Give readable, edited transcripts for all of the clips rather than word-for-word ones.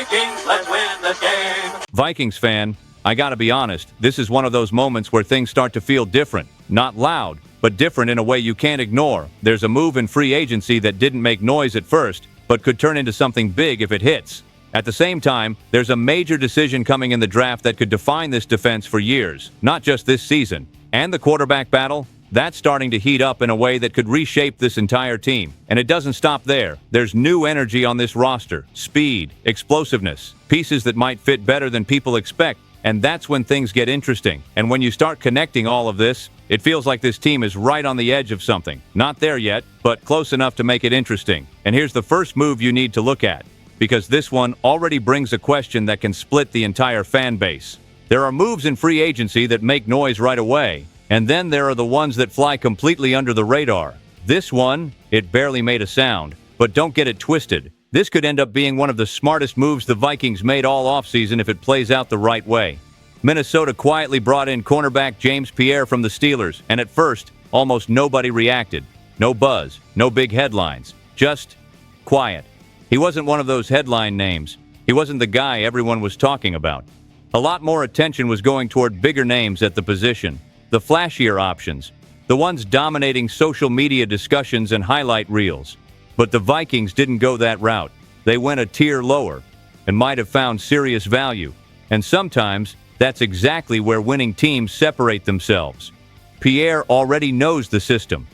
Vikings, let's win the game. Vikings fan, I gotta be honest, this is one of those moments where things start to feel different. Not loud, but different in a way you can't ignore. There's a move in free agency that didn't make noise at first, but could turn into something big if it hits. At the same time, there's a major decision coming in the draft that could define this defense for years, not just this season. And the quarterback battle? That's starting to heat up in a way that could reshape this entire team. And it doesn't stop there. There's new energy on this roster. Speed, explosiveness, pieces that might fit better than people expect. And that's when things get interesting. And when you start connecting all of this, it feels like this team is right on the edge of something. Not there yet, but close enough to make it interesting. And here's the first move you need to look at, because this one already brings a question that can split the entire fan base. There are moves in free agency that make noise right away, and then there are the ones that fly completely under the radar. This one, it barely made a sound, but don't get it twisted. This could end up being one of the smartest moves the Vikings made all offseason if it plays out the right way. Minnesota quietly brought in cornerback James Pierre from the Steelers, and at first, almost nobody reacted. No buzz, no big headlines, just quiet. He wasn't one of those headline names. He wasn't the guy everyone was talking about. A lot more attention was going toward bigger names at the position, the flashier options, the ones dominating social media discussions and highlight reels. But the Vikings didn't go that route. They went a tier lower and might have found serious value. And sometimes, that's exactly where winning teams separate themselves. Pierre already knows the system.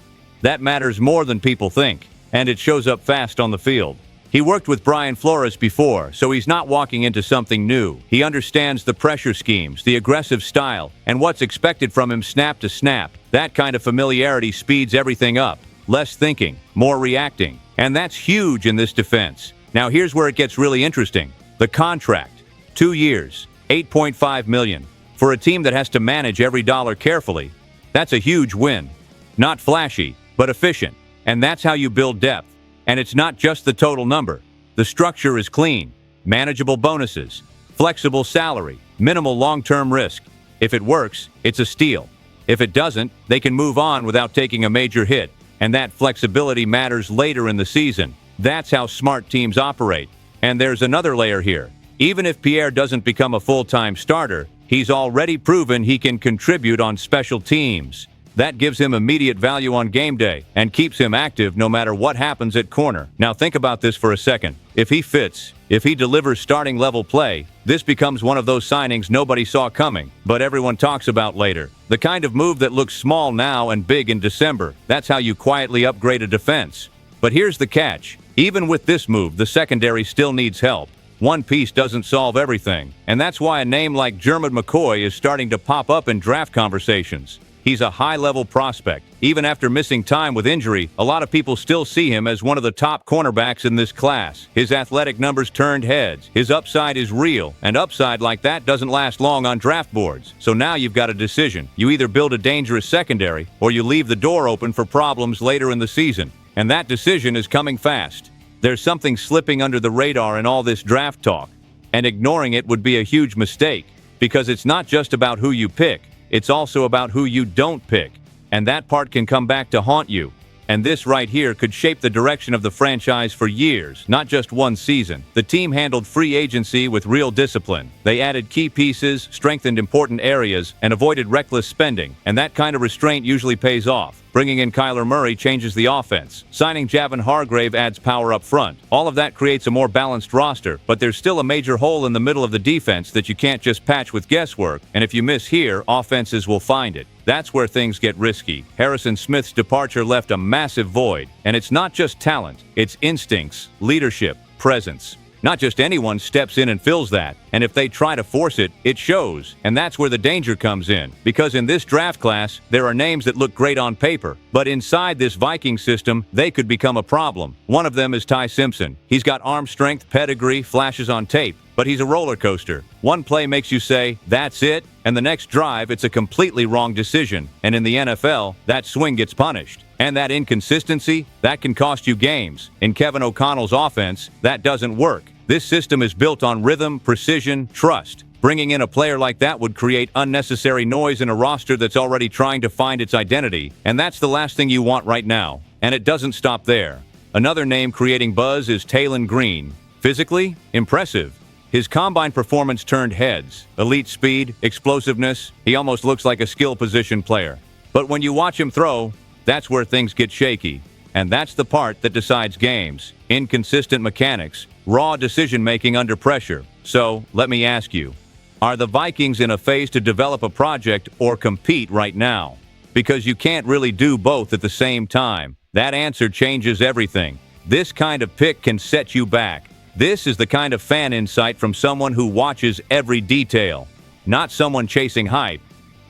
That matters more than people think, and it shows up fast on the field. He worked with Flores before, so he's not walking into something new. He understands the pressure schemes, the aggressive style, and what's expected from him snap to snap. That kind of familiarity speeds everything up. Less thinking, more reacting. And that's huge in this defense. Now here's where it gets really interesting. The contract. 2 years, $8.5 million. For a team that has to manage every dollar carefully, that's a huge win. Not flashy, but efficient. And that's how you build depth. And it's not just the total number. The structure is clean. Manageable bonuses, flexible salary, minimal long-term risk. If it works, it's a steal. If it doesn't, they can move on without taking a major hit. And that flexibility matters later in the season. That's how smart teams operate. And there's another layer here. Even if Pierre doesn't become a full-time starter, he's already proven he can contribute on special teams. That gives him immediate value on game day and keeps him active no matter what happens at corner. Now think about this for a second. If he fits, if he delivers starting level play, this becomes one of those signings nobody saw coming, but everyone talks about later. The kind of move that looks small now and big in December. That's how you quietly upgrade a defense. But here's the catch. Even with this move, the secondary still needs help. One piece doesn't solve everything, and that's why a name like Jermud McCoy is starting to pop up in draft conversations. He's a high-level prospect. Even after missing time with injury, a lot of people still see him as one of the top cornerbacks in this class. His athletic numbers turned heads. His upside is real, and upside like that doesn't last long on draft boards. So now you've got a decision. You either build a dangerous secondary, or you leave the door open for problems later in the season. And that decision is coming fast. There's something slipping under the radar in all this draft talk, and ignoring it would be a huge mistake, because it's not just about who you pick. It's also about who you don't pick, and that part can come back to haunt you. And this right here could shape the direction of the franchise for years, not just one season. The team handled free agency with real discipline. They added key pieces, strengthened important areas, and avoided reckless spending. And that kind of restraint usually pays off. Bringing in Kyler Murray changes the offense. Signing Javon Hargrave adds power up front. All of that creates a more balanced roster, but there's still a major hole in the middle of the defense that you can't just patch with guesswork. And if you miss here, offenses will find it. That's where things get risky. Harrison Smith's departure left a massive void. And it's not just talent, it's instincts, leadership, presence. Not just anyone steps in and fills that, and if they try to force it, it shows. And that's where the danger comes in, because in this draft class, there are names that look great on paper, but inside this Viking system, they could become a problem. One of them is Ty Simpson. He's got arm strength, pedigree, flashes on tape, but he's a roller coaster. One play makes you say, that's it, and the next drive, it's a completely wrong decision. And in the NFL, that swing gets punished. And that inconsistency, that can cost you games. In Kevin O'Connell's offense, that doesn't work. This system is built on rhythm, precision, trust. Bringing in a player like that would create unnecessary noise in a roster that's already trying to find its identity. And that's the last thing you want right now. And it doesn't stop there. Another name creating buzz is Taylon Green. Physically, impressive. His combine performance turned heads. Elite speed, explosiveness, he almost looks like a skill position player. But when you watch him throw, that's where things get shaky. And that's the part that decides games. Inconsistent mechanics, raw decision-making under pressure. So, let me ask you, are the Vikings in a phase to develop a project or compete right now? Because you can't really do both at the same time. That answer changes everything. This kind of pick can set you back. This is the kind of fan insight from someone who watches every detail, not someone chasing hype.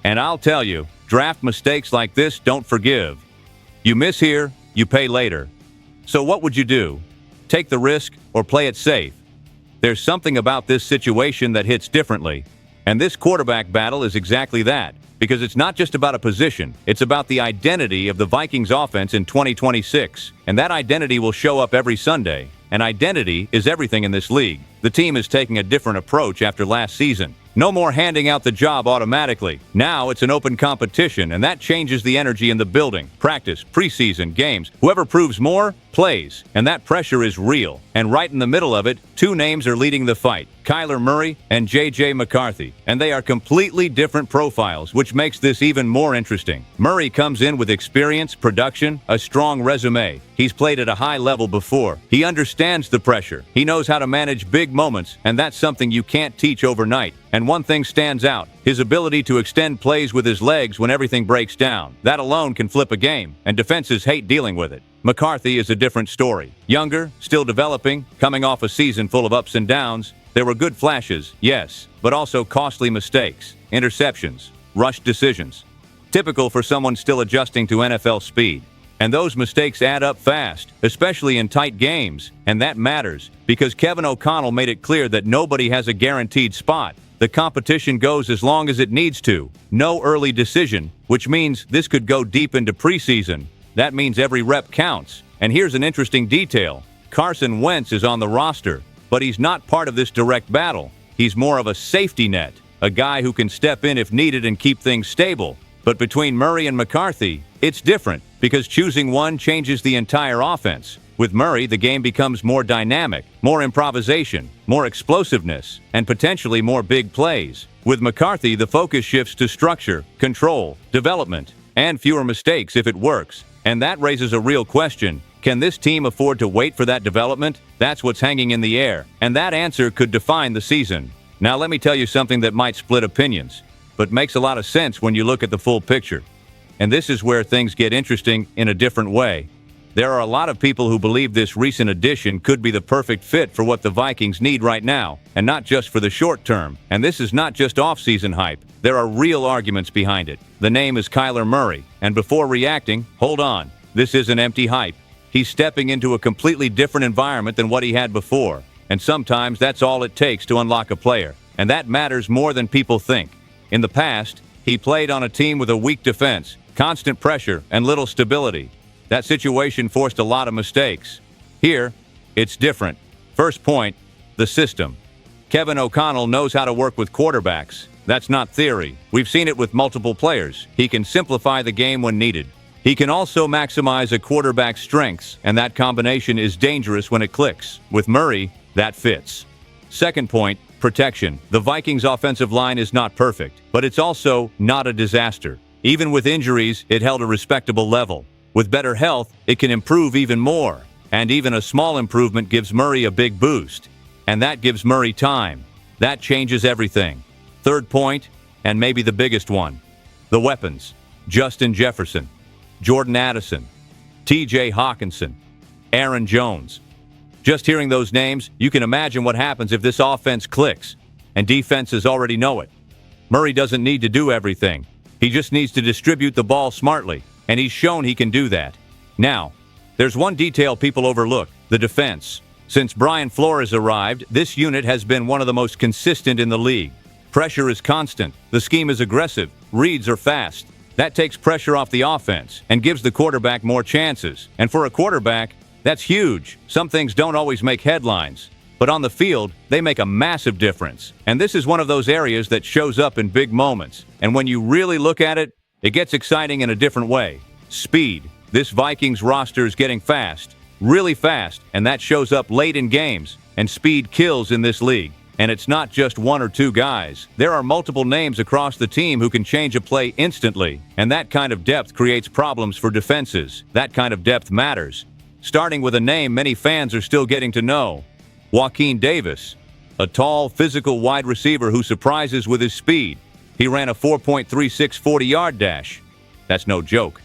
And I'll tell you, draft mistakes like this don't forgive. You miss here, you pay later. So what would you do? Take the risk or play it safe? There's something about this situation that hits differently. And this quarterback battle is exactly that. Because it's not just about a position, it's about the identity of the Vikings offense in 2026. And that identity will show up every Sunday. And identity is everything in this league. The team is taking a different approach after last season. No more handing out the job automatically. Now it's an open competition, and that changes the energy in the building. Practice, preseason, games. Whoever proves more, plays. And that pressure is real. And right in the middle of it, two names are leading the fight. Kyler Murray and J.J. McCarthy. And they are completely different profiles, which makes this even more interesting. Murray comes in with experience, production, a strong resume. He's played at a high level before. He understands the pressure. He knows how to manage big moments, and that's something you can't teach overnight. And one thing stands out, his ability to extend plays with his legs when everything breaks down. That alone can flip a game, and defenses hate dealing with it. McCarthy is a different story. Younger, still developing, coming off a season full of ups and downs. There were good flashes, yes, but also costly mistakes, interceptions, rushed decisions. Typical for someone still adjusting to NFL speed. And those mistakes add up fast, especially in tight games. And that matters, because Kevin O'Connell made it clear that nobody has a guaranteed spot. The competition goes as long as it needs to. No early decision, which means this could go deep into preseason. That means every rep counts. And here's an interesting detail. Carson Wentz is on the roster, but he's not part of this direct battle. He's more of a safety net, a guy who can step in if needed and keep things stable. But between Murray and McCarthy, it's different, because choosing one changes the entire offense. With Murray, the game becomes more dynamic, more improvisation, more explosiveness, and potentially more big plays. With McCarthy, the focus shifts to structure, control, development, and fewer mistakes if it works. And that raises a real question. Can this team afford to wait for that development? That's what's hanging in the air, and that answer could define the season. Now let me tell you something that might split opinions, but makes a lot of sense when you look at the full picture. And this is where things get interesting in a different way. There are a lot of people who believe this recent addition could be the perfect fit for what the Vikings need right now, and not just for the short term. And this is not just off-season hype. There are real arguments behind it. The name is Kyler Murray, and before reacting, hold on. This isn't empty hype. He's stepping into a completely different environment than what he had before. And sometimes that's all it takes to unlock a player. And that matters more than people think. In the past, he played on a team with a weak defense, constant pressure, and little stability. That situation forced a lot of mistakes. Here, it's different. First point, the system. Kevin O'Connell knows how to work with quarterbacks. That's not theory. We've seen it with multiple players. He can simplify the game when needed. He can also maximize a quarterback's strengths, and that combination is dangerous when it clicks. With Murray, that fits. Second point, protection. The Vikings' offensive line is not perfect, but it's also not a disaster. Even with injuries, it held a respectable level. With better health, it can improve even more. And even a small improvement gives Murray a big boost. And that gives Murray time. That changes everything. Third point, and maybe the biggest one, the weapons. Justin Jefferson, Jordan Addison, T.J. Hawkinson, Aaron Jones. Just hearing those names, you can imagine what happens if this offense clicks. And defenses already know it. Murray doesn't need to do everything. He just needs to distribute the ball smartly. And he's shown he can do that. Now, there's one detail people overlook, the defense. Since Brian Flores arrived, this unit has been one of the most consistent in the league. Pressure is constant, the scheme is aggressive, reads are fast. That takes pressure off the offense and gives the quarterback more chances. And for a quarterback, that's huge. Some things don't always make headlines, but on the field, they make a massive difference. And this is one of those areas that shows up in big moments. And when you really look at it, it gets exciting in a different way. Speed. This Vikings roster is getting fast, really fast, and that shows up late in games, and speed kills in this league. And it's not just one or two guys. There are multiple names across the team who can change a play instantly, and that kind of depth creates problems for defenses. That kind of depth matters. Starting with a name many fans are still getting to know. Joaquin Davis, a tall, physical wide receiver who surprises with his speed. He ran a 4.36 40-yard dash. That's no joke.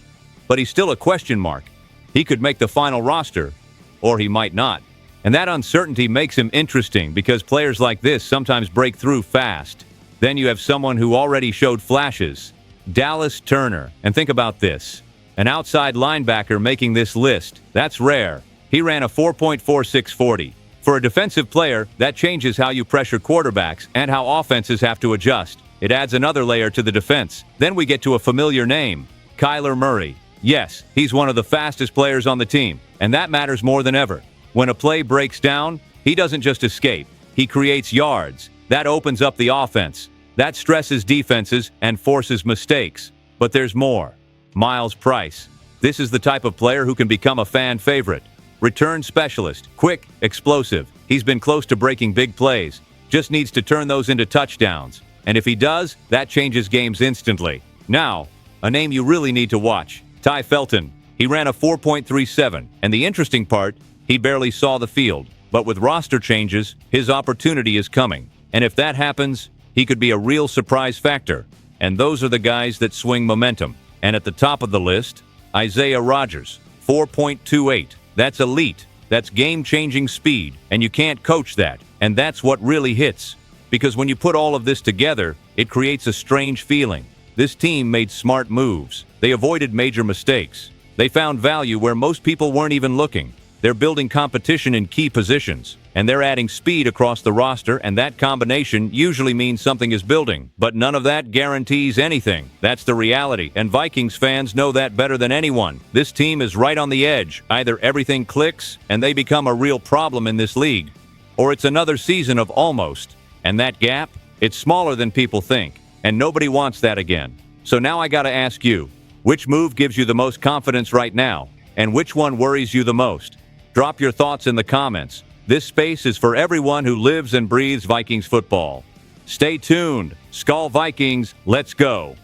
But he's still a question mark. He could make the final roster, or he might not. And that uncertainty makes him interesting because players like this sometimes break through fast. Then you have someone who already showed flashes. Dallas Turner. And think about this. An outside linebacker making this list. That's rare. He ran a 4.46 40. For a defensive player, that changes how you pressure quarterbacks and how offenses have to adjust. It adds another layer to the defense. Then we get to a familiar name, Kyler Murray. Yes, he's one of the fastest players on the team, and that matters more than ever. When a play breaks down, he doesn't just escape. He creates yards. That opens up the offense. That stresses defenses and forces mistakes. But there's more. Miles Price. This is the type of player who can become a fan favorite. Return specialist, quick, explosive. He's been close to breaking big plays. Just needs to turn those into touchdowns. And if he does, that changes games instantly. Now, a name you really need to watch. Ty Felton. He ran a 4.37, and the interesting part, he barely saw the field. But with roster changes, his opportunity is coming. And if that happens, he could be a real surprise factor. And those are the guys that swing momentum. And at the top of the list, Isaiah Rodgers, 4.28. That's elite. That's game-changing speed. And you can't coach that. And that's what really hits. Because when you put all of this together, it creates a strange feeling. This team made smart moves. They avoided major mistakes. They found value where most people weren't even looking. They're building competition in key positions, and they're adding speed across the roster, and that combination usually means something is building. But none of that guarantees anything. That's the reality, and Vikings fans know that better than anyone. This team is right on the edge. Either everything clicks, and they become a real problem in this league, or it's another season of almost. And that gap, it's smaller than people think, and nobody wants that again. So now I gotta ask you, which move gives you the most confidence right now, and which one worries you the most? Drop your thoughts in the comments. This space is for everyone who lives and breathes Vikings football. Stay tuned. Skol Vikings, let's go.